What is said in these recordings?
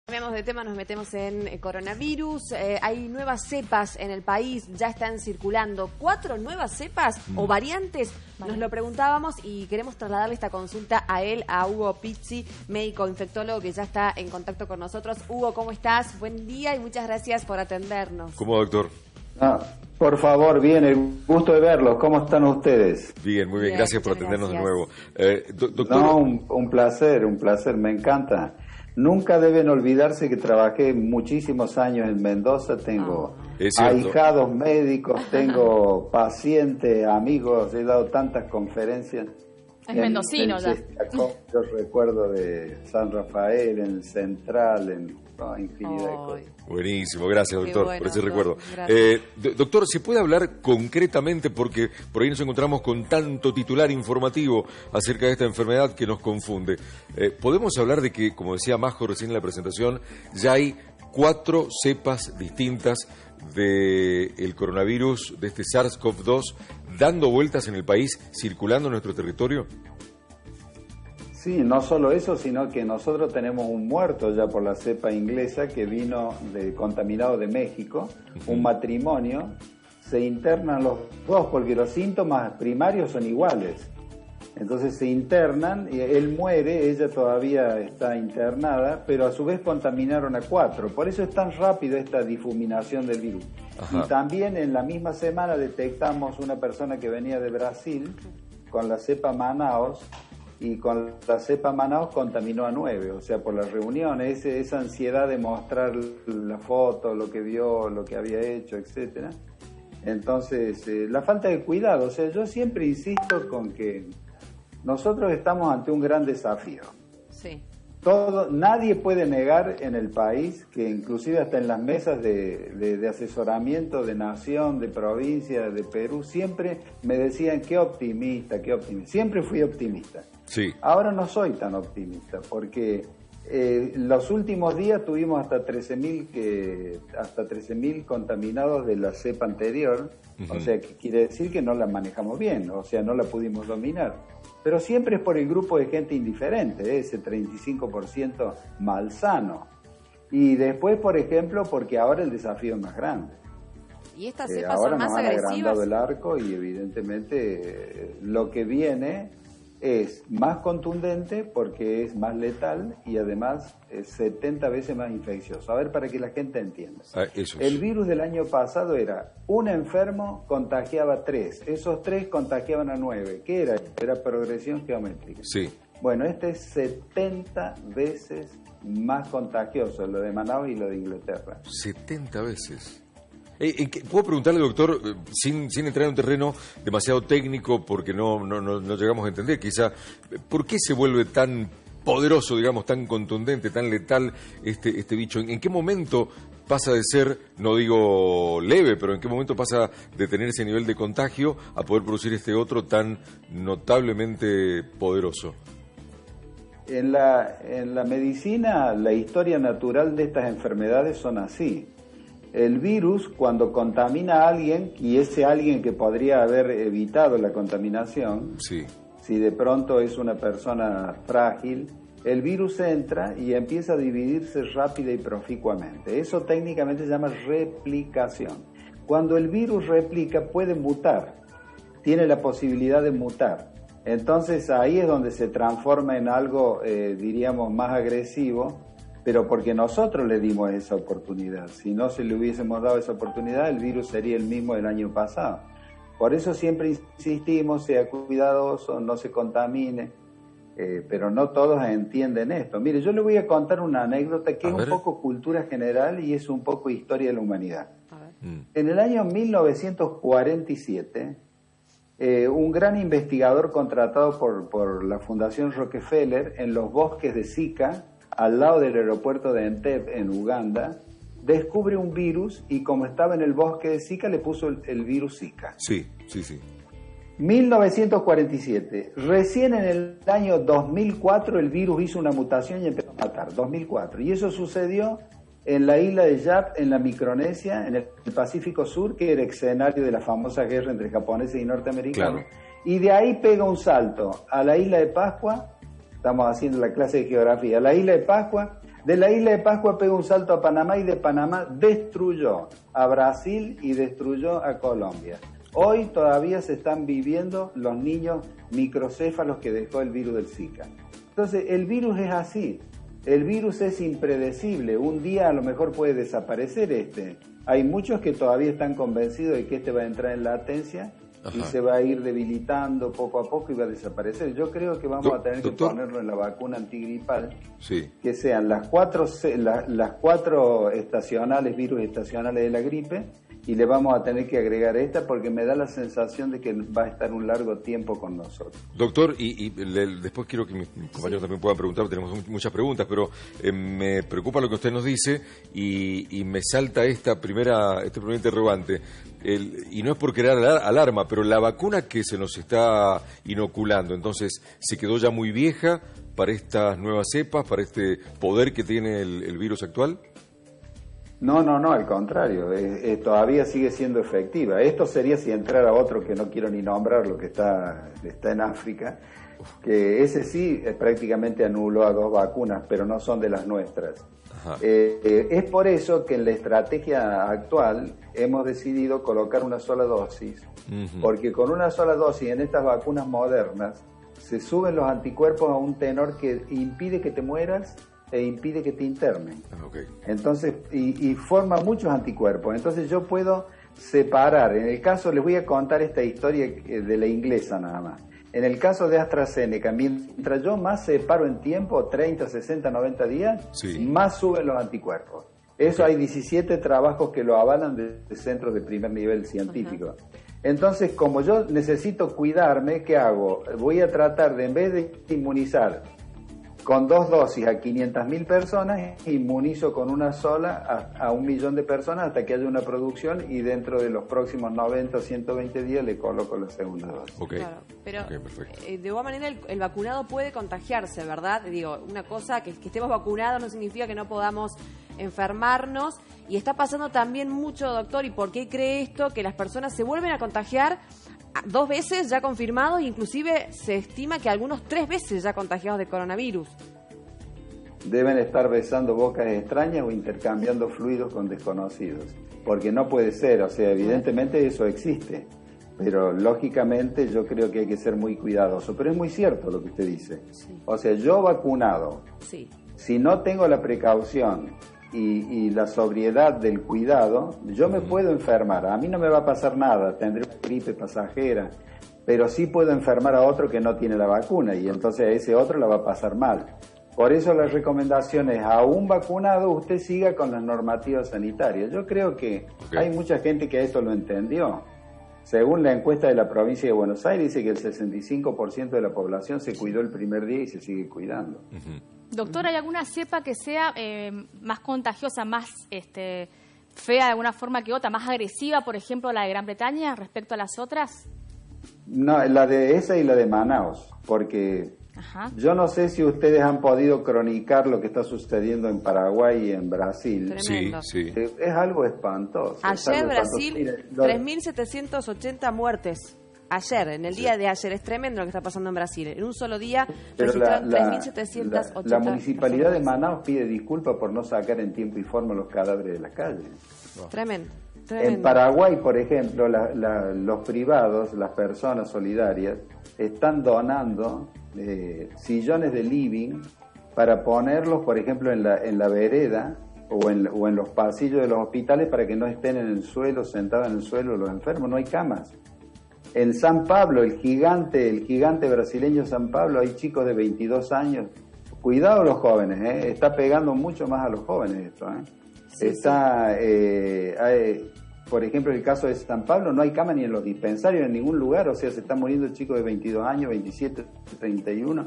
Cambiamos de tema, nos metemos en coronavirus. Hay nuevas cepas en el país, ya están circulando. 4 nuevas cepas o variantes. Nos lo preguntábamos y queremos trasladarle esta consulta a él, a Hugo Pizzi, médico infectólogo que ya está en contacto con nosotros. Hugo, ¿cómo estás? Buen día y muchas gracias por atendernos. ¿Cómo, doctor? Por favor, bien, el gusto de verlos. ¿Cómo están ustedes? Bien, muy bien. Gracias por atendernos de nuevo. Doctor... No, un placer, me encanta. Nunca deben olvidarse que trabajé muchísimos años en Mendoza, tengo ahijados médicos, tengo pacientes, amigos, he dado tantas conferencias. Es mendocino ya. Yo recuerdo de San Rafael, en el Central, en infinidad de cosas. Buenísimo, gracias, doctor, bueno, por ese recuerdo. Doctor, ¿se puede hablar concretamente, porque por ahí nos encontramos con tanto titular informativo acerca de esta enfermedad que nos confunde? ¿Podemos hablar de que, como decía Majo recién en la presentación, ya hay 4 cepas distintas del coronavirus, de este SARS-CoV-2, dando vueltas en el país, circulando en nuestro territorio? Sí, no solo eso, sino que nosotros tenemos un muerto ya por la cepa inglesa que vino contaminado de México, un matrimonio, se internan los dos porque los síntomas primarios son iguales. Entonces se internan, y él muere, ella todavía está internada, pero a su vez contaminaron a 4. Por eso es tan rápido esta difuminación del virus. Ajá. Y también en la misma semana detectamos una persona que venía de Brasil con la cepa Manaus, y con la cepa Manaus contaminó a 9, o sea, por las reuniones, esa ansiedad de mostrar la foto, lo que vio, lo que había hecho, etcétera. Entonces, la falta de cuidado, o sea, yo siempre insisto con que nosotros estamos ante un gran desafío. Sí. Nadie puede negar en el país que inclusive hasta en las mesas de asesoramiento de nación, de provincia, de Perú, siempre me decían qué optimista. Siempre fui optimista. Sí. Ahora no soy tan optimista porque los últimos días tuvimos hasta 13.000 contaminados de la cepa anterior, o sea, que quiere decir que no la manejamos bien, o sea, no la pudimos dominar. Pero siempre es por el grupo de gente indiferente, ese 35% malsano. Y después, por ejemplo, porque ahora el desafío es más grande. ¿Y estas cepas son más agresivas? Ahora nos han agrandado el arco y evidentemente lo que viene es más contundente porque es más letal y además es 70 veces más infeccioso. A ver, para que la gente entienda. El virus del año pasado era un enfermo contagiaba 3. Esos 3 contagiaban a 9. ¿Qué era? Era progresión geométrica. Sí. Bueno, este es 70 veces más contagioso, lo de Manaus y lo de Inglaterra. 70 veces. ¿Puedo preguntarle, doctor, sin entrar en un terreno demasiado técnico, porque no llegamos a entender, quizá, ¿por qué se vuelve tan poderoso, digamos, tan contundente, tan letal este bicho? ¿En qué momento pasa de ser, no digo leve, pero en qué momento pasa de tener ese nivel de contagio a poder producir este otro tan notablemente poderoso? En la medicina, la historia natural de estas enfermedades son así. El virus, cuando contamina a alguien, y ese alguien que podría haber evitado la contaminación, sí. Si de pronto es una persona frágil, el virus entra y empieza a dividirse rápida y proficuamente. Eso técnicamente se llama replicación. Cuando el virus replica, puede mutar, tiene la posibilidad de mutar. Entonces ahí es donde se transforma en algo, diríamos, más agresivo, pero porque nosotros le dimos esa oportunidad. Si no se le hubiésemos dado esa oportunidad, el virus sería el mismo del año pasado. Por eso siempre insistimos, sea cuidadoso, no se contamine, pero no todos entienden esto. Mire, yo le voy a contar una anécdota que es un poco cultura general y es un poco historia de la humanidad. En el año 1947, un gran investigador contratado por la Fundación Rockefeller en los bosques de Zika, al lado del aeropuerto de Entebbe, en Uganda, descubre un virus y como estaba en el bosque de Zika, le puso el virus Zika. Sí. 1947. Recién en el año 2004 el virus hizo una mutación y empezó a matar. 2004. Y eso sucedió en la isla de Yap, en la Micronesia, en el Pacífico Sur, que era escenario de la famosa guerra entre japoneses y norteamericanos. Claro. Y de ahí pega un salto a la isla de Pascua. Estamos haciendo la clase de geografía. A la isla de Pascua, De la isla de Pascua pegó un salto a Panamá y de Panamá destruyó a Brasil y destruyó a Colombia. Hoy todavía se están viviendo los niños microcéfalos que dejó el virus del Zika. Entonces, el virus es así. El virus es impredecible. Un día a lo mejor puede desaparecer este. Hay muchos que todavía están convencidos de que este va a entrar en latencia. Ajá. Y se va a ir debilitando poco a poco y va a desaparecer. Yo creo que vamos a tener que ponerlo en la vacuna antigripal, sí, que sean las cuatro estacionales, virus estacionales de la gripe, y le vamos a tener que agregar esta porque me da la sensación de que va a estar un largo tiempo con nosotros. Doctor, después quiero que mis compañeros también puedan preguntar, tenemos muchas preguntas, pero me preocupa lo que usted nos dice y me salta este primer interrogante. Y no es por crear alarma, pero la vacuna que se nos está inoculando, entonces, ¿se quedó ya muy vieja para estas nuevas cepas, para este poder que tiene el virus actual? No, al contrario, todavía sigue siendo efectiva. Esto sería si entrara otro que no quiero ni nombrar, lo que está en África, que ese sí prácticamente anuló a 2 vacunas, pero no son de las nuestras. Es por eso que en la estrategia actual hemos decidido colocar una sola dosis, porque con una sola dosis en estas vacunas modernas se suben los anticuerpos a un tenor que impide que te mueras e impide que te internen. Entonces, y forma muchos anticuerpos. Entonces yo puedo separar. En el caso, les voy a contar esta historia de la inglesa nada más. En el caso de AstraZeneca, mientras yo más separo en tiempo, 30, 60, 90 días, sí, más suben los anticuerpos. Eso hay 17 trabajos que lo avalan de centros de primer nivel científico. Entonces, como yo necesito cuidarme, ¿qué hago? Voy a tratar de, en vez de inmunizar con 2 dosis a 500.000 personas, inmunizo con una sola a 1 millón de personas hasta que haya una producción y dentro de los próximos 90 o 120 días le coloco la segunda dosis. Claro, pero de alguna manera el vacunado puede contagiarse, ¿verdad? Digo, una cosa que estemos vacunados no significa que no podamos enfermarnos, y está pasando también mucho, doctor, ¿y por qué cree esto? Que las personas se vuelven a contagiar 2 veces ya confirmados, inclusive se estima que algunos 3 veces ya contagiados de coronavirus. Deben estar besando bocas extrañas o intercambiando fluidos con desconocidos, porque no puede ser, o sea, evidentemente eso existe, pero lógicamente yo creo que hay que ser muy cuidadoso, pero es muy cierto lo que usted dice. Sí. O sea, yo vacunado, sí, si no tengo la precaución y la sobriedad del cuidado, yo me puedo enfermar. A mí no me va a pasar nada, tendré una gripe pasajera, pero sí puedo enfermar a otro que no tiene la vacuna y entonces a ese otro la va a pasar mal. Por eso la recomendación es, a un vacunado usted siga con las normativas sanitarias. Yo creo que hay mucha gente que esto lo entendió. Según la encuesta de la provincia de Buenos Aires, dice que el 65% de la población se cuidó el primer día y se sigue cuidando. Doctor, ¿hay alguna cepa que sea más contagiosa, más fea de alguna forma que otra, más agresiva, por ejemplo, la de Gran Bretaña respecto a las otras? No, la de esa y la de Manaus, porque yo no sé si ustedes han podido cronicar lo que está sucediendo en Paraguay y en Brasil. Tremendo. Sí. Es algo espantoso. Ayer Brasil, 3.780 muertes. Ayer, en el día de ayer, es tremendo lo que está pasando en Brasil. En un solo día registraron 3.780. La municipalidad de Manaus pide disculpas por no sacar en tiempo y forma los cadáveres de la calle. Tremendo. En Paraguay, por ejemplo, los privados, las personas solidarias, están donando sillones de living para ponerlos, por ejemplo, en la vereda o en los pasillos de los hospitales para que no estén en el suelo, sentados en el suelo los enfermos. No hay camas. En San Pablo, el gigante brasileño San Pablo, hay chicos de 22 años. Cuidado los jóvenes, está pegando mucho más a los jóvenes esto. Por ejemplo, el caso de San Pablo, no hay cama ni en los dispensarios, en ningún lugar. O sea, se están muriendo chicos de 22 años, 27, 31.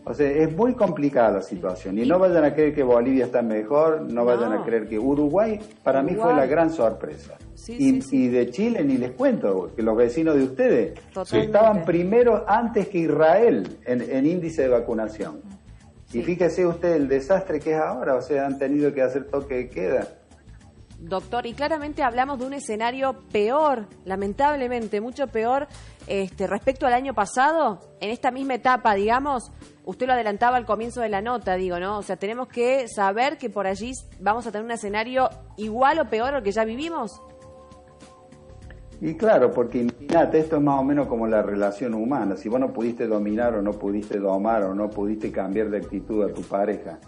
O sea, es muy complicada la situación. Y no vayan a creer que Bolivia está mejor, no vayan a creer que Uruguay, para mí fue la gran sorpresa. Y de Chile ni les cuento, que los vecinos de ustedes estaban primero antes que Israel en índice de vacunación. Y fíjese usted el desastre que es ahora, o sea, han tenido que hacer toque de queda. Doctor, y claramente hablamos de un escenario peor, lamentablemente, mucho peor respecto al año pasado, en esta misma etapa, digamos. usted lo adelantaba al comienzo de la nota, digo, ¿no? O sea, tenemos que saber que por allí vamos a tener un escenario igual o peor al que ya vivimos. Y claro, porque imagínate, esto es más o menos como la relación humana. Si vos no pudiste dominar o no pudiste domar o no pudiste cambiar de actitud a tu pareja,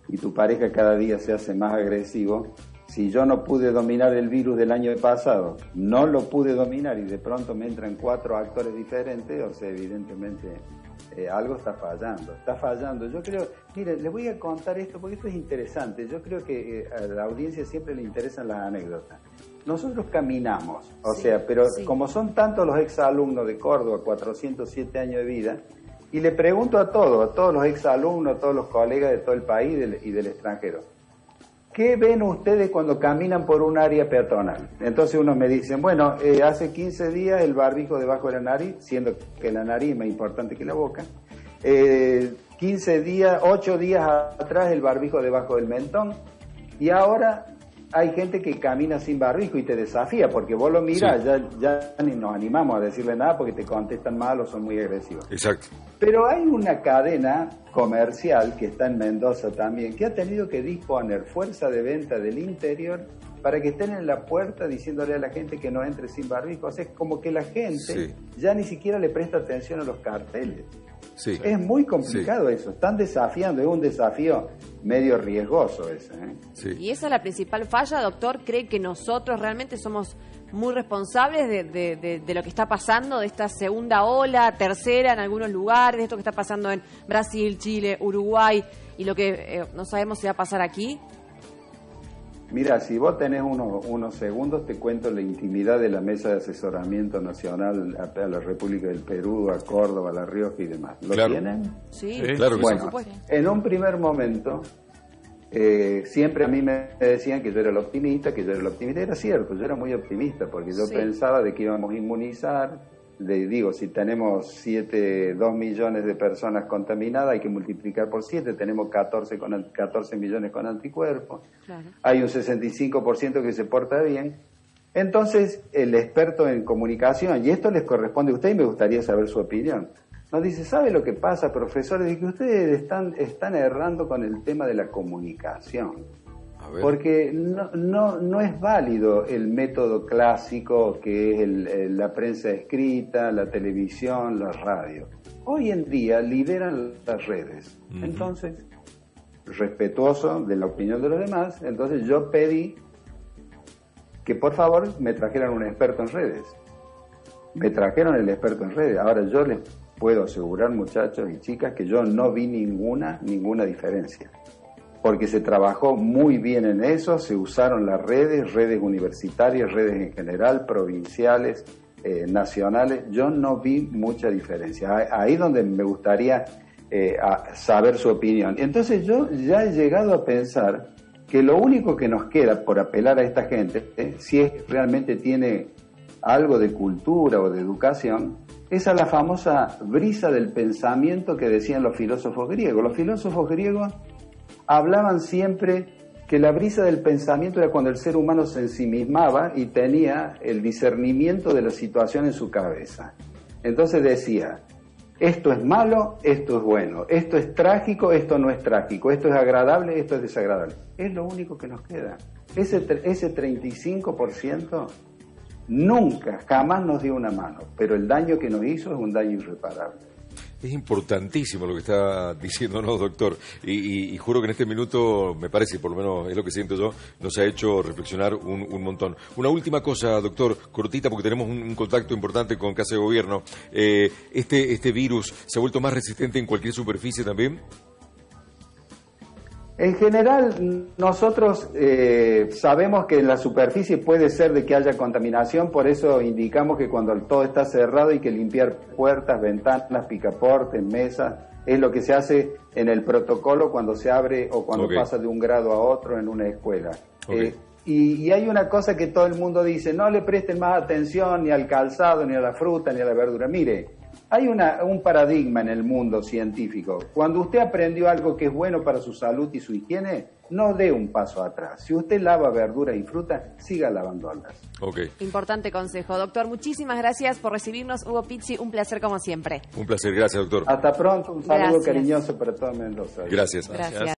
y tu pareja cada día se hace más agresivo, si yo no pude dominar el virus del año pasado, no lo pude dominar y de pronto me entran 4 actores diferentes, o sea, evidentemente algo está fallando. Yo creo, mire, les voy a contar esto porque esto es interesante. Yo creo que a la audiencia siempre le interesan las anécdotas. Nosotros caminamos, pero como son tantos los exalumnos de Córdoba, 407 años de vida, y le pregunto a todos los exalumnos, a todos los colegas de todo el país y del extranjero, ¿qué ven ustedes cuando caminan por un área peatonal? Entonces unos me dicen, bueno, hace 15 días el barbijo debajo de la nariz, siendo que la nariz es más importante que la boca, 8 días atrás el barbijo debajo del mentón, y ahora hay gente que camina sin barbijo y te desafía, porque vos lo mirás, ya ni nos animamos a decirle nada porque te contestan mal o son muy agresivos. Exacto. Pero hay una cadena comercial que está en Mendoza también, que ha tenido que disponer fuerza de venta del interior para que estén en la puerta diciéndole a la gente que no entre sin barbijo. O sea, es como que la gente ya ni siquiera le presta atención a los carteles. Sí. Es muy complicado eso, están desafiando, es un desafío medio riesgoso ese. Sí. Y esa es la principal falla, doctor. ¿Cree que nosotros realmente somos muy responsables de lo que está pasando, de esta segunda ola, tercera en algunos lugares, de esto que está pasando en Brasil, Chile, Uruguay y lo que no sabemos si va a pasar aquí? Mira, si vos tenés unos segundos, te cuento la intimidad de la Mesa de Asesoramiento Nacional a la República del Perú, a Córdoba, a La Rioja y demás. ¿Lo tienen? Sí, claro que bueno, en un primer momento, siempre a mí me decían que yo era el optimista, Era cierto, yo era muy optimista, porque yo pensaba de que íbamos a inmunizar. Si tenemos 2 millones de personas contaminadas, hay que multiplicar por 7, tenemos 14 millones con anticuerpos, hay un 65% que se porta bien. Entonces, el experto en comunicación, y esto les corresponde a usted y me gustaría saber su opinión, nos dice, ¿sabe lo que pasa, profesores? De que ustedes están errando con el tema de la comunicación. Porque no es válido el método clásico que es la prensa escrita, la televisión, la radio. Hoy en día lideran las redes. Entonces, respetuoso de la opinión de los demás, entonces yo pedí que por favor me trajeran un experto en redes. Me trajeron el experto en redes. Ahora yo les puedo asegurar, muchachos y chicas, que yo no vi ninguna diferencia. Porque se trabajó muy bien en eso, se usaron las redes universitarias, redes en general, provinciales, nacionales. Yo no vi mucha diferencia. Ahí donde me gustaría saber su opinión. Entonces yo ya he llegado a pensar que lo único que nos queda por apelar a esta gente, si es que realmente tiene algo de cultura o de educación, es a la famosa brisa del pensamiento que decían los filósofos griegos. Los filósofos griegos hablaban siempre que la brisa del pensamiento era cuando el ser humano se ensimismaba y tenía el discernimiento de la situación en su cabeza. Entonces decía, esto es malo, esto es bueno, esto es trágico, esto no es trágico, esto es agradable, esto es desagradable. Es lo único que nos queda. Ese 35% nunca, jamás nos dio una mano, pero el daño que nos hizo es un daño irreparable. Es importantísimo lo que está diciéndonos, doctor, y juro que en este minuto, me parece, por lo menos es lo que siento yo, nos ha hecho reflexionar un montón. Una última cosa, doctor, cortita, porque tenemos un contacto importante con Casa de Gobierno. ¿Este virus se ha vuelto más resistente en cualquier superficie también? En general, nosotros sabemos que en la superficie puede ser de que haya contaminación, por eso indicamos que cuando todo está cerrado hay que limpiar puertas, ventanas, picaportes, mesas. Es lo que se hace en el protocolo cuando se abre o cuando pasa de un grado a otro en una escuela. Y hay una cosa que todo el mundo dice, no le presten más atención ni al calzado, ni a la fruta, ni a la verdura. Mire, hay un paradigma en el mundo científico. Cuando usted aprendió algo que es bueno para su salud y su higiene, no dé un paso atrás. Si usted lava verdura y fruta, siga lavándolas. Okay. Importante consejo. Doctor, muchísimas gracias por recibirnos. Hugo Pizzi, un placer como siempre. Un placer, gracias, doctor. Hasta pronto, un saludo Gracias. cariñoso para toda Mendoza. Gracias. Gracias.